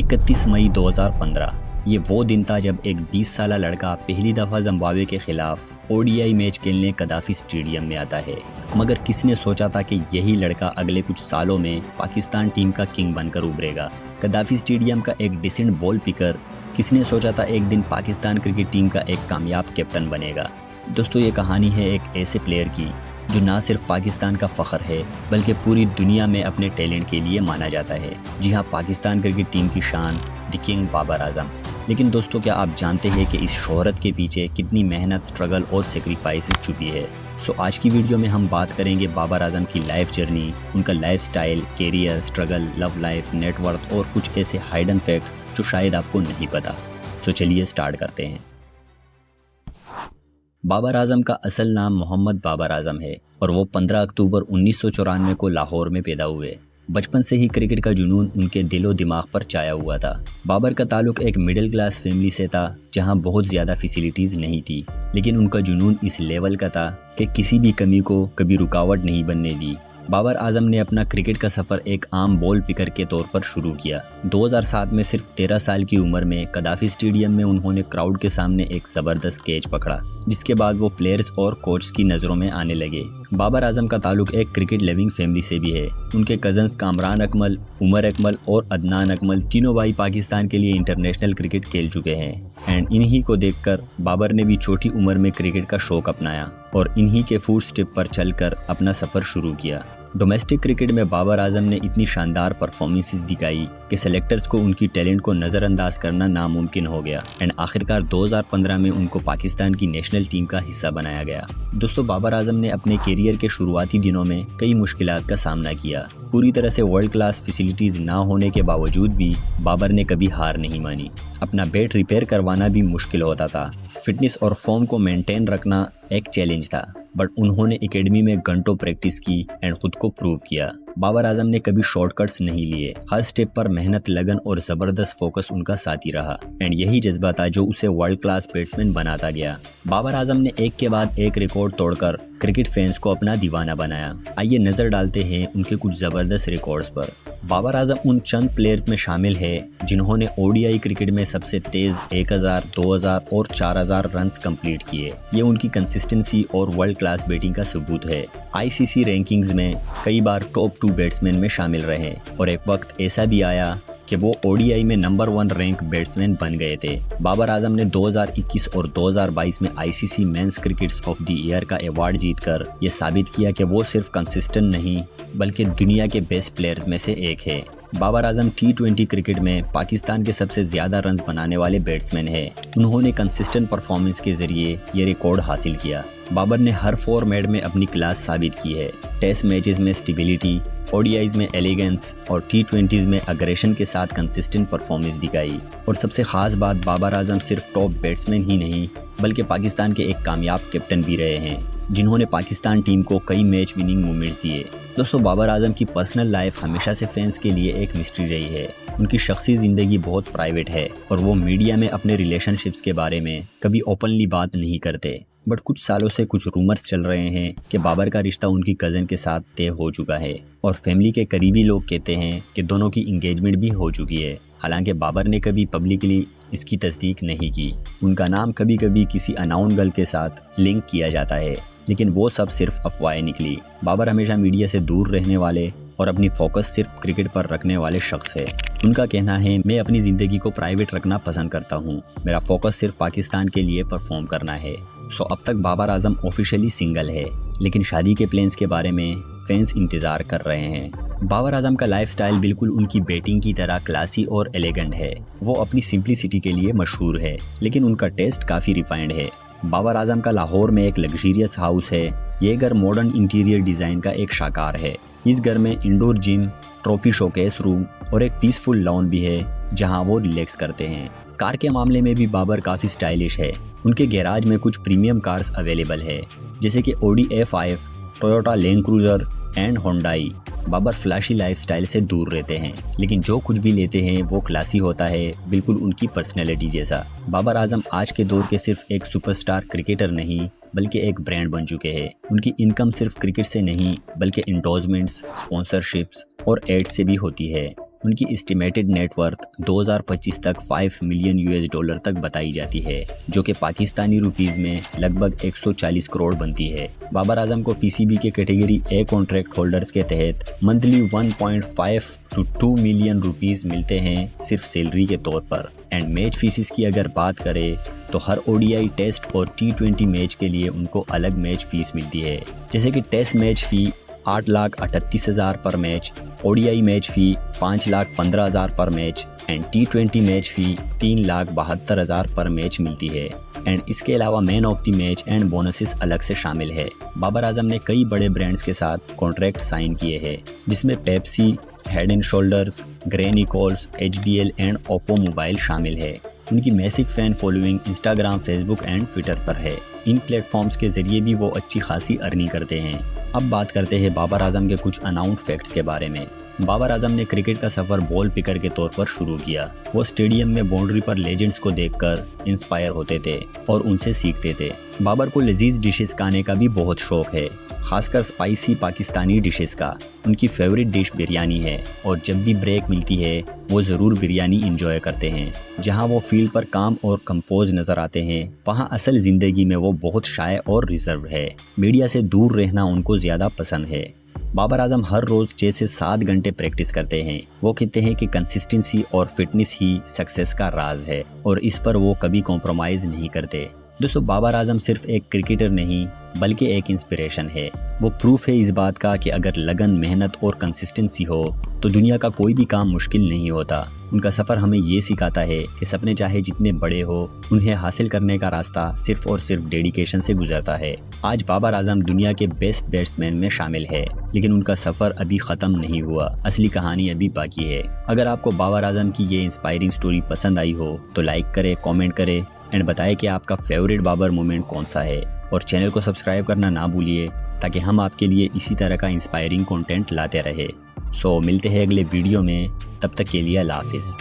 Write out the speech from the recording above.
31 मई 2015 ये वो दिन था जब एक 20 साला लड़का पहली दफ़ा जिम्बाब्वे के खिलाफ ओडीआई मैच खेलने कदाफी स्टेडियम में आता है। मगर किसने सोचा था कि यही लड़का अगले कुछ सालों में पाकिस्तान टीम का किंग बनकर उभरेगा। कदाफी स्टेडियम का एक डिसेंट बॉल पिकर, किसने सोचा था एक दिन पाकिस्तान क्रिकेट टीम का एक कामयाब कैप्टन बनेगा। दोस्तों, ये कहानी है एक ऐसे प्लेयर की जो ना सिर्फ पाकिस्तान का फ़ख्र है बल्कि पूरी दुनिया में अपने टैलेंट के लिए माना जाता है। जी हाँ, पाकिस्तान क्रिकेट टीम की शान द किंग बाबर आजम। लेकिन दोस्तों, क्या आप जानते हैं कि इस शोहरत के पीछे कितनी मेहनत, स्ट्रगल और सेक्रीफाइसेस छुपी है। आज की वीडियो में हम बात करेंगे बाबर आजम की लाइफ जर्नी, उनका life style, career, struggle, love life, net worth और कुछ ऐसे हाइडन फैक्ट्स जो शायद आपको नहीं पता। चलिए स्टार्ट करते हैं। बाबर आजम का असल नाम मोहम्मद बाबर आजम है और वो 15 अक्टूबर 1994 को लाहौर में पैदा हुए। बचपन से ही क्रिकेट का जुनून उनके दिलो दिमाग पर छाया हुआ था। बाबर का ताल्लुक एक मिडिल क्लास फैमिली से था जहां बहुत ज़्यादा फैसिलिटीज़ नहीं थी, लेकिन उनका जुनून इस लेवल का था कि किसी भी कमी को कभी रुकावट नहीं बनने दी। बाबर आजम ने अपना क्रिकेट का सफ़र एक आम बॉल पिकर के तौर पर शुरू किया। 2007 में सिर्फ 13 साल की उम्र में कदाफी स्टेडियम में उन्होंने क्राउड के सामने एक ज़बरदस्त कैच पकड़ा, जिसके बाद वो प्लेयर्स और कोच की नज़रों में आने लगे। बाबर आजम का ताल्लुक एक क्रिकेट लविंग फैमिली से भी है। उनके कजन्स कामरान अकमल, उमर अकमल और अदनान अकमल तीनों भाई पाकिस्तान के लिए इंटरनेशनल क्रिकेट खेल चुके हैं। एंड इन्हीं को देखकर बाबर ने भी छोटी उम्र में क्रिकेट का शौक अपनाया और इन्हीं के फुट स्टेप पर चलकर अपना सफ़र शुरू किया। डोमेस्टिक क्रिकेट में बाबर आजम ने इतनी शानदार परफॉर्मेंसेस दिखाई कि सेलेक्टर्स को उनकी टैलेंट को नज़रअंदाज करना नामुमकिन हो गया। एंड आखिरकार 2015 में उनको पाकिस्तान की नेशनल टीम का हिस्सा बनाया गया। दोस्तों, बाबर आजम ने अपने कैरियर के शुरुआती दिनों में कई मुश्किलात का सामना किया। पूरी तरह से वर्ल्ड क्लास फैसिलिटीज़ ना होने के बावजूद भी बाबर ने कभी हार नहीं मानी। अपना बैट रिपेयर करवाना भी मुश्किल होता था। फिटनेस और फॉर्म को मेंटेन रखना एक चैलेंज था, बट उन्होंने एकेडमी में घंटों प्रैक्टिस की एंड खुद को प्रूव किया। बाबर आजम ने कभी शॉर्टकट्स नहीं लिए। हर स्टेप पर मेहनत, लगन और ज़बरदस्त फोकस उनका साथी रहा। एंड यही जज्बा था जो उसे वर्ल्ड क्लास बैट्समैन बनाता गया। बाबर आजम ने एक के बाद एक रिकॉर्ड तोड़कर क्रिकेट फैंस को अपना दीवाना बनाया। आइए नज़र डालते हैं उनके कुछ ज़बरदस्त रिकॉर्ड्स पर। बाबर आजम उन चंद प्लेयर्स में शामिल है जिन्होंने ओडीआई क्रिकेट में सबसे तेज़ 1000, 2000 और 4000 रन्स कंप्लीट किए। ये उनकी कंसिस्टेंसी और वर्ल्ड क्लास बैटिंग का सबूत है। आईसीसी रैंकिंग्स में कई बार टॉप 2 बैट्समैन में शामिल रहे और एक वक्त ऐसा भी आया कि वो ओडीआई में नंबर 1 रैंक बैट्समैन बन गए थे। बाबर आजम ने 2021 और 2022 में ICC men's cricketers of the year का अवार्ड जीतकर ये साबित किया कि वो सिर्फ कंसिस्टेंट नहीं बल्कि दुनिया के बेस्ट प्लेयर्स में से एक है। बाबर आजम T20 क्रिकेट में पाकिस्तान के सबसे ज़्यादा रन्स बनाने वाले बैट्समैन हैं। उन्होंने कंसिस्टेंट परफॉर्मेंस के ज़रिए ये रिकॉर्ड हासिल किया। बाबर ने हर फॉर्मेट में अपनी क्लास साबित की है। टेस्ट मैचेस में स्टेबिलिटी, ओडीआईज में एलिगेंस और T20s में अग्रेशन के साथ कंसिस्टेंट परफॉर्मेंस दिखाई। और सबसे ख़ास बात, बाबर आजम सिर्फ टॉप बैट्समैन ही नहीं बल्कि पाकिस्तान के एक कामयाब कैप्टन भी रहे हैं, जिन्होंने पाकिस्तान टीम को कई मैच विनिंग मोमेंट्स दिए। दोस्तों, बाबर आजम की पर्सनल लाइफ हमेशा से फैंस के लिए एक मिस्ट्री रही है। उनकी शख्सी ज़िंदगी बहुत प्राइवेट है और वो मीडिया में अपने रिलेशनशिप्स के बारे में कभी ओपनली बात नहीं करते। बट कुछ सालों से कुछ रूमर्स चल रहे हैं कि बाबर का रिश्ता उनकी कज़न के साथ तय हो चुका है और फैमिली के करीबी लोग कहते हैं कि दोनों की इंगेजमेंट भी हो चुकी है। हालांकि बाबर ने कभी पब्लिकली इसकी तस्दीक नहीं की। उनका नाम कभी कभी किसी अननोन गर्ल के साथ लिंक किया जाता है, लेकिन वो सब सिर्फ अफवाहें निकली। बाबर हमेशा मीडिया से दूर रहने वाले और अपनी फोकस सिर्फ क्रिकेट पर रखने वाले शख्स है। उनका कहना है, मैं अपनी ज़िंदगी को प्राइवेट रखना पसंद करता हूँ। मेरा फोकस सिर्फ पाकिस्तान के लिए परफॉर्म करना है। अब तक बाबर आजम ऑफिशियली सिंगल है, लेकिन शादी के प्लान्स के बारे में फैंस इंतज़ार कर रहे हैं। बाबर आजम का लाइफस्टाइल बिल्कुल उनकी बैटिंग की तरह क्लासी और एलिगेंट है। वो अपनी सिंप्लिसिटी के लिए मशहूर है, लेकिन उनका टेस्ट काफ़ी रिफाइंड है। बाबर आजम का लाहौर में एक लग्जरियस हाउस है। ये घर मॉडर्न इंटीरियर डिज़ाइन का एक शाकार है। इस घर में indoor gym, trophy showcase room और एक पीसफुल लॉन भी है जहां वो रिलैक्स करते हैं। कार के मामले में भी बाबर काफ़ी स्टाइलिश है। उनके गैराज में कुछ प्रीमियम कार्स अवेलेबल है, जैसे कि Audi A5, Toyota Land Cruiser and Hyundai. Babar flashy lifestyle से दूर रहते हैं, लेकिन जो कुछ भी लेते हैं वो क्लासी होता है, बिल्कुल उनकी पर्सनैलिटी जैसा। बाबर आजम आज के दौर के सिर्फ एक सुपरस्टार क्रिकेटर नहीं बल्कि एक ब्रांड बन चुके हैं। उनकी इनकम सिर्फ क्रिकेट से नहीं बल्कि एंडोर्समेंट्स, स्पॉन्सरशिप्स और एड्स से भी होती है। उनकी एस्टिमेटेड नेटवर्थ 2025 तक $5 मिलियन तक बताई जाती है, जो कि पाकिस्तानी रुपीस में लगभग 140 करोड़ बनती है। बाबर आजम को पीसीबी के कैटेगरी ए कॉन्ट्रैक्ट होल्डर्स के तहत मंथली 1.5 to 2 मिलियन रुपीस मिलते हैं सिर्फ सैलरी के तौर पर। एंड मैच फीसिस की अगर बात करें तो हर ओडीआई टेस्ट और T20 मैच के लिए उनको अलग मैच फीस मिलती है, जैसे कि टेस्ट मैच फ़ी 8,38,000 पर मैच, ओडीआई मैच फ़ी 5,15,000 पर मैच एंड T20 मैच फ़ी 3,72,000 पर मैच मिलती है। एंड इसके अलावा man of the match and bonuses अलग से शामिल है। बाबर आजम ने कई बड़े ब्रांड्स के साथ कॉन्ट्रैक्ट साइन किए हैं, जिसमें पेप्सी, हेड एंड शोल्डर्स, ग्रेनिकोल्स, HBL एंड ओप्पो मोबाइल शामिल है। उनकी massive fan following Instagram, Facebook and Twitter पर है। इन प्लेटफॉर्म्स के जरिए भी वो अच्छी खासी अर्निंग करते हैं। अब बात करते हैं बाबर आजम के कुछ अनाउंस्ड फैक्ट्स के बारे में। बाबर आजम ने क्रिकेट का सफ़र बॉल पिकर के तौर पर शुरू किया। वो स्टेडियम में बाउंड्री पर लेजेंड्स को देखकर इंस्पायर होते थे और उनसे सीखते थे। बाबर को लजीज डिशेस खाने का भी बहुत शौक है, खासकर स्पाइसी पाकिस्तानी डिशेस का। उनकी फेवरेट डिश बिरयानी है और जब भी ब्रेक मिलती है वो ज़रूर बिरयानी इंजॉय करते हैं। जहां वो फील्ड पर काम और कंपोज नज़र आते हैं, वहां असल ज़िंदगी में वो बहुत शाय और रिजर्व है। मीडिया से दूर रहना उनको ज़्यादा पसंद है। बाबर आजम हर रोज़ 6 से 7 घंटे प्रैक्टिस करते हैं। वो कहते हैं कि कंसिस्टेंसी और फिटनेस ही सक्सेस का राज है और इस पर वो कभी कॉम्प्रोमाइज़ नहीं करते। दोस्तों, बाबर आजम सिर्फ एक क्रिकेटर नहीं बल्कि एक इंस्पिरेशन है। वो प्रूफ है इस बात का कि अगर लगन, मेहनत और कंसिस्टेंसी हो तो दुनिया का कोई भी काम मुश्किल नहीं होता। उनका सफ़र हमें ये सिखाता है कि सपने चाहे जितने बड़े हो, उन्हें हासिल करने का रास्ता सिर्फ और सिर्फ डेडिकेशन से गुजरता है। आज बाबर आजम दुनिया के बेस्ट बैट्समैन में शामिल है, लेकिन उनका सफ़र अभी ख़त्म नहीं हुआ। असली कहानी अभी बाकी है। अगर आपको बाबर आजम की ये इंस्पायरिंग स्टोरी पसंद आई हो तो लाइक करें, कॉमेंट करें एंड बताएं कि आपका फेवरेट बाबर मोमेंट कौन सा है। और चैनल को सब्सक्राइब करना ना भूलिए ताकि हम आपके लिए इसी तरह का इंस्पायरिंग कंटेंट लाते रहे। सो मिलते हैं अगले वीडियो में, तब तक के लिए अल्लाह हाफिज़।